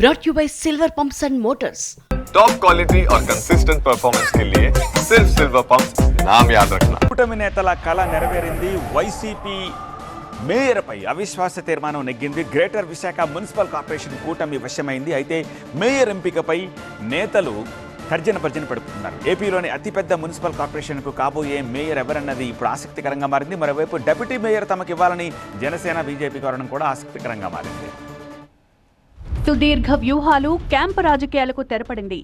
brought you by Silver Pumps and Motors. Top quality और consistent performance के लिए सिर्फ सिल्वर पंप्स नाम याद रखना। కూటమి నేతల కళ నెరవేరింది. వైసీపీ మేయర్పై అవిశ్వాస తీర్మానం నెగ్గింది. గ్రేటర్ విశాఖ మున్సిపల్ కార్పొరేషన్ కూటమి వశమైంది. అయితే మేయర్ ఎంపికపై నేతలు తర్జన పడుతున్నారు. ఏపీలోని అతిపెద్ద మున్సిపల్ కార్పొరేషన్కు కాబోయే మేయర్ ఎవరన్నది ఇప్పుడు ఆసక్తికరంగా మారింది. మరోవైపు డిప్యూటీ మేయర్ తమకు ఇవ్వాలని జనసేన బీజేపీ కోరడం కూడా ఆసక్తికరంగా మారింది. సుదీర్ఘ వ్యూహాలు క్యాంపు రాజకీయాలకు తెరపడింది.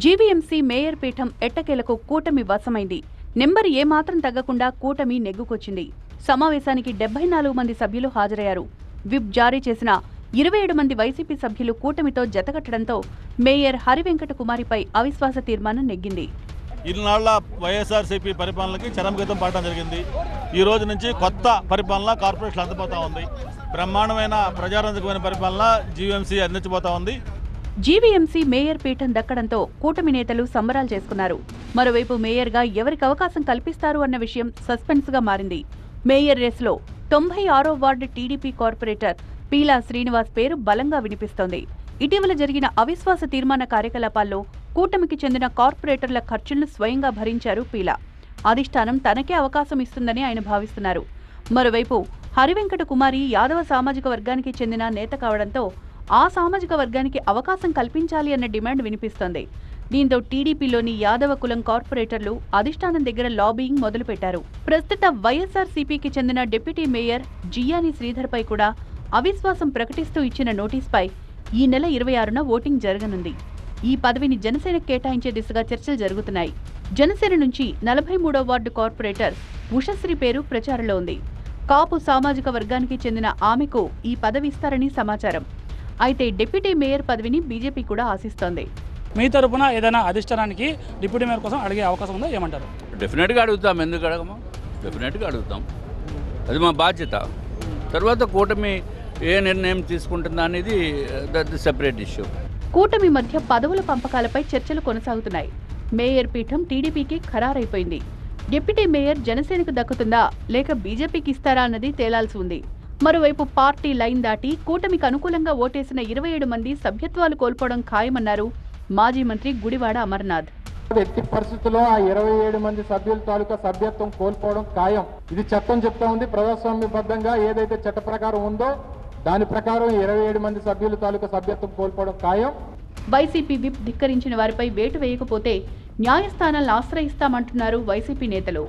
జీవీఎంసీ మేయర్ పీఠం ఎట్టకేలకు కూటమి వశమైంది. నెంబర్ ఏమాత్రం తగ్గకుండా కూటమి నెగ్గుకొచ్చింది. సమావేశానికి 74 మంది సభ్యులు హాజరయ్యారు. విప్ జారీ చేసిన 27 మంది వైసీపీ సభ్యులు కూటమితో జతకట్టడంతో మేయర్ హరివెంకట కుమారిపై అవిశ్వాస తీర్మానం నెగ్గింది. ఇన్నాళ్ల వైఎస్ఆర్సీపీ పరిపాలనకి చరమగీతం పాడటం జరిగింది. ఈ రోజు నుంచి కొత్త పరిపాలన కార్పొరేషన్ అందబోతా ఉంది. బ్రహ్మాండమైన ప్రజారంజకమైన పరిపాలన జీవీఎంసీ అందించబోతా ఉంది. జీవీఎంసీ మేయర్ పీఠం దక్కడంతో కూటమి నేతలు సంబరాలు చేసుకున్నారు. మరోవైపు మేయర్గా ఎవరికి అవకాశం కల్పిస్తారు అన్న విషయం సస్పెన్స్ గా మారింది. మేయర్ రేసులో 96వ ward TDP corporator Peela Srinivas పేరు బలంగా వినిపిస్తోంది. ఇటీవల జరిగిన అవిశ్వాస తీర్మాన కార్యకలాపాల్లో కూటమికి చెందిన కార్పొరేటర్ల ఖర్చులను స్వయంగా భరించారు పీలా. అధిష్టానం తనకే అవకాశం ఇస్తుందని ఆయన భావిస్తున్నారు. మరోవైపు హరివెంకట కుమారి యాదవ సామాజిక వర్గానికి చెందిన నేత కావడంతో ఆ సామాజిక వర్గానికి అవకాశం కల్పించాలి అన్న డిమాండ్ వినిపిస్తోంది. దీంతో టీడీపీలోని యాదవ కులం కార్పొరేటర్లు అధిష్టానం దగ్గర లాబియింగ్ మొదలుపెట్టారు. ప్రస్తుత వైఎస్ఆర్సీపీకి చెందిన డిప్యూటీ మేయర్ జియాని శ్రీధర్పై కూడా అవిశ్వాసం ప్రకటిస్తూ ఇచ్చిన నోటీస్పై ఈ నెల 26న ఓటింగ్ జరగనుంది. ఈ పదవిని జనసేనకు కేటాయించే దిశగా చర్చలు జరుగుతున్నాయి. జనసేన నుంచి 43వ వార్డు కార్పొరేటర్ ఉషశ్రీ పేరు ప్రచారంలో ఉంది. కాపు సామాజిక వర్గానికి చెందిన ఆమెకు ఈ పదవి ఇస్తారని సమాచారం. అయితే డిప్యూటీ మేయర్ పదవిని బీజేపీ కూడా ఆశిస్తోంది. మీ తరపున ఏదైనా అధిష్టానానికి డిప్యూటీ మేయర్ కోసం అడిగే అవకాశం ఉందో ఏమంటారు? డెఫినెట్గా అడుగుతాం. ఎందుకు అడగము? డెఫినెట్గా అడుగుతాం. అది మా బాధ్యత. తర్వాత కూటమి ఏ నిర్ణయం తీసుకుంటుందా అనేది దట్ సెపరేట్ ఇష్యూ. కూటమి మధ్య పదవుల పంపకాలపై చర్చలు కొనసాగుతున్నాయి. మేయర్ పీఠం టీడీపీకి ఖరారైపోయింది. డిప్యూటీ మేయర్ జనసేనకు దక్కుతుందా లేక బీజేపీకి ఇస్తారా అన్నది తేలాల్సి ఉంది. మరోవైపు పార్టీ లైన్ దాటి కూటమికి అనుకూలంగా ఓటేసిన 27 మంది సభ్యత్వాలు కోల్పోవడం ఖాయమన్నారు మాజీ మంత్రి గుడివాడ అమర్నాథ్. ఎట్టి పరిస్థితుల్లో ఆ 27 మంది సభ్యుల తాలూకా సభ్యత్వం కోల్పోవడం ఖాయం. ఇది చట్టం చెప్తా ఉంది. ప్రజాస్వామ్యబద్ధంగా ఏదైతే చట్ట ప్రకారం ఉందో దాని ప్రకారం 27 మంది సభ్యుల తాలూకా సభ్యత్వం కోల్పోవడం ఖాయం. వైసీపీ విప్ ధిక్కరించిన వారిపై వేటు వేయకపోతే న్యాయస్థానాలను ఆశ్రయిస్తామంటున్నారు వైసీపీ నేతలు.